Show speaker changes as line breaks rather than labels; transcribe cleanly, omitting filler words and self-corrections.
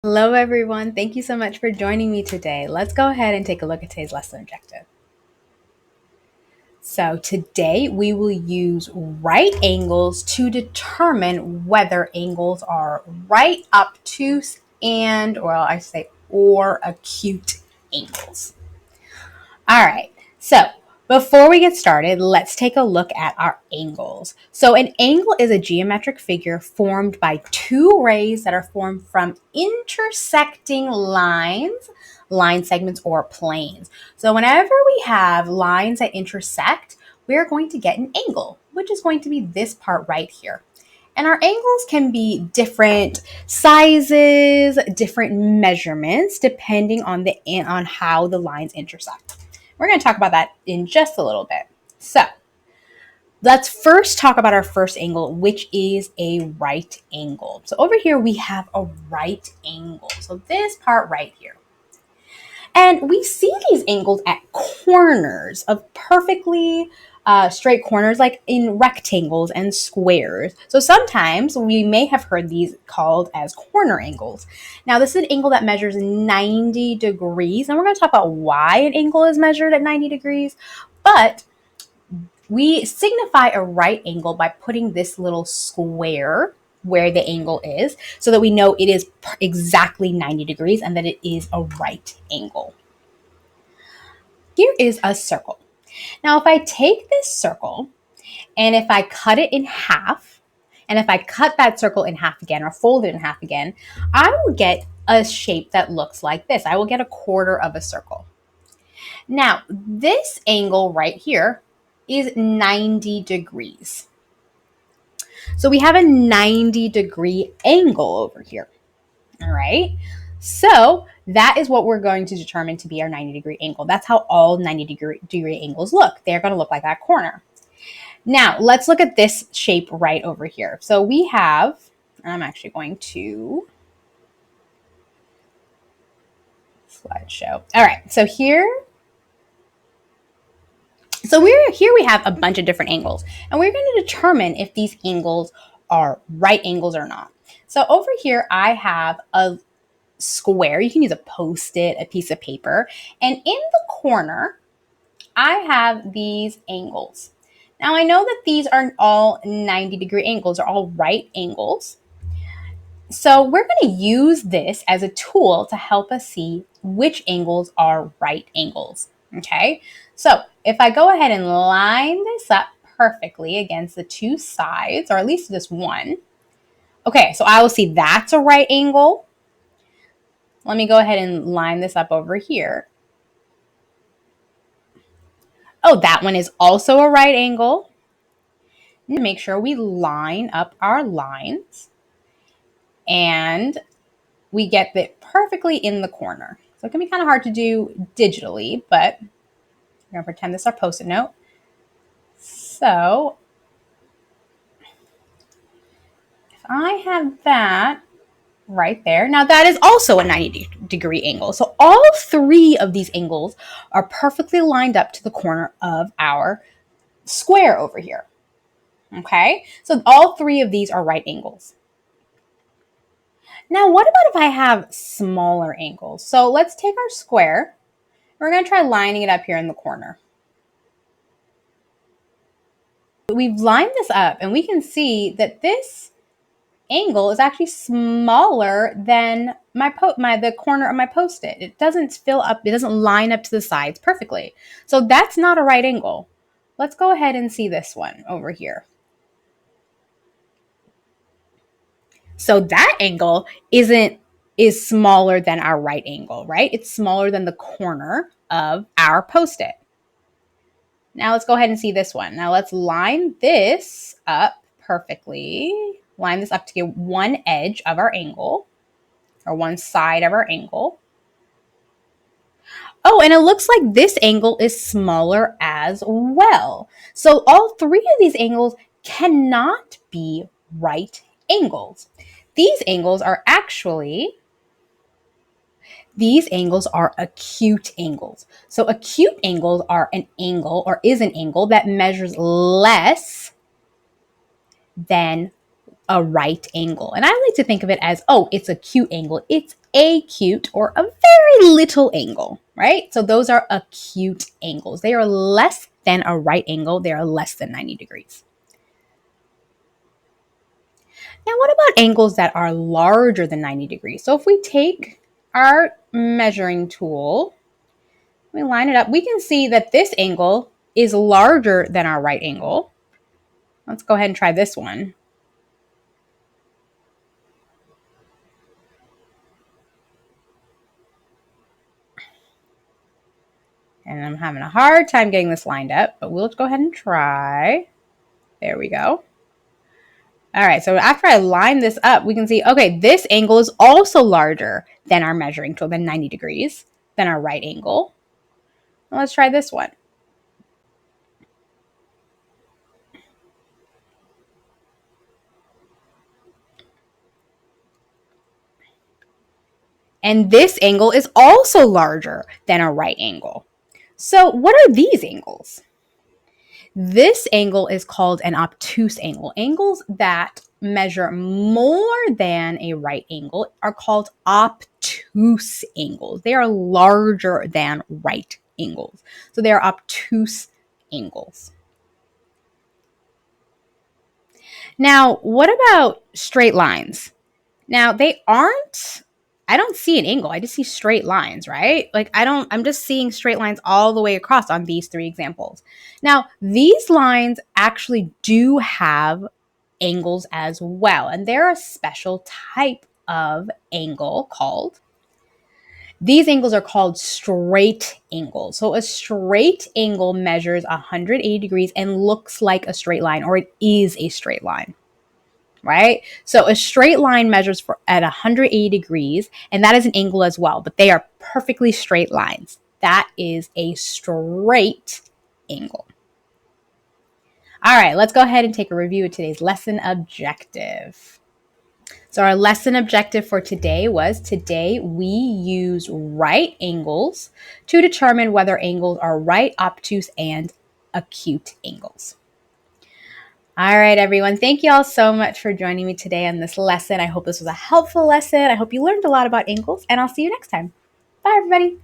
Hello, everyone. Thank you so much for joining me today. Let's go ahead and take a look at today's lesson objective. So today we will use right angles to determine whether angles are right, obtuse, or acute angles. All right. So before we get started, let's take a look at our angles. So an angle is a geometric figure formed by two rays that are formed from intersecting lines, line segments, or planes. So whenever we have lines that intersect, we're going to get an angle, which is going to be this part right here. And our angles can be different sizes, different measurements, depending on how the lines intersect. We're going to talk about that in just a little bit. So let's first talk about our first angle, which is a right angle. So over here, we have a right angle. So this part right here. And we see these angles at corners of perfectly straight corners, like in rectangles and squares. So sometimes we may have heard these called as corner angles. Now, this is an angle that measures 90 degrees, and we're going to talk about why an angle is measured at 90 degrees. But we signify a right angle by putting this little square where the angle is so that we know it is exactly 90 degrees and that it is a right angle. Here is a circle. Now, if I take this circle and if I cut it in half, and if I cut that circle in half again or fold it in half again, I will get a shape that looks like this. I will get a quarter of a circle. Now, this angle right here is 90 degrees. So we have a 90-degree angle over here. All right. So that is what we're going to determine to be our 90-degree angle. That's how all 90-degree angles look. They're going to look like that corner. Now, let's look at this shape right over here. So we have, I'm actually going to slideshow. All right. So here we have a bunch of different angles, and we're going to determine if these angles are right angles or not. So over here, I have a square. You can use a Post-it, a piece of paper. And in the corner, I have these angles. Now, I know that these are all 90-degree angles, they're all right angles. So we're going to use this as a tool to help us see which angles are right angles. Okay, so if I go ahead and line this up perfectly against the two sides, or at least this one, okay, so I will see that's a right angle. Let me go ahead and line this up over here. Oh, that one is also a right angle. Make sure we line up our lines and we get it perfectly in the corner. So it can be kind of hard to do digitally, but we're going to pretend this is our Post-it note. So if I have that right there, now that is also a 90-degree angle. So all three of these angles are perfectly lined up to the corner of our square over here. Okay, so all three of these are right angles. Now, what about if I have smaller angles? So let's take our square. We're going to try lining it up here in the corner. We've lined this up and we can see that this angle is actually smaller than the corner of my Post-it. It doesn't fill up, it doesn't line up to the sides perfectly. So that's not a right angle. Let's go ahead and see this one over here. So that angle is smaller than our right angle, right? It's smaller than the corner of our Post-it. Now let's go ahead and see this one. Now let's line this up perfectly. Line this up to get one edge of our angle, or one side of our angle. Oh, and it looks like this angle is smaller as well. So all three of these angles cannot be right angles. These angles are acute angles. So acute angles are an angle, or is an angle that measures less than a right angle. And I like to think of it as, oh, it's a acute angle. It's acute or a very little angle, right? So those are acute angles. They are less than a right angle. They are less than 90 degrees. Now, what about angles that are larger than 90 degrees? So if we take our measuring tool, we line it up, we can see that this angle is larger than our right angle. Let's go ahead and try this one. And I'm having a hard time getting this lined up, but we'll go ahead and try. There we go. All right, so after I line this up, we can see, okay, this angle is also larger than our measuring tool, than 90 degrees, than our right angle. Well, let's try this one. And this angle is also larger than a right angle. So what are these angles? This angle is called an obtuse angle. Angles that measure more than a right angle are called obtuse angles. They are larger than right angles. So they are obtuse angles. Now, what about straight lines? Now, I don't see an angle. I just see straight lines, right? I'm just seeing straight lines all the way across on these three examples. Now, these lines actually do have angles as well, and they're a special type of angle these angles are called straight angles. So a straight angle measures 180 degrees and looks like a straight line, or it is a straight line. Right? So a straight line measures at 180 degrees, and that is an angle as well, but they are perfectly straight lines. That is a straight angle. All right, let's go ahead and take a review of today's lesson objective. So our lesson objective for today we use right angles to determine whether angles are right, obtuse, and acute angles. All right, everyone. Thank you all so much for joining me today on this lesson. I hope this was a helpful lesson. I hope you learned a lot about angles, and I'll see you next time. Bye, everybody.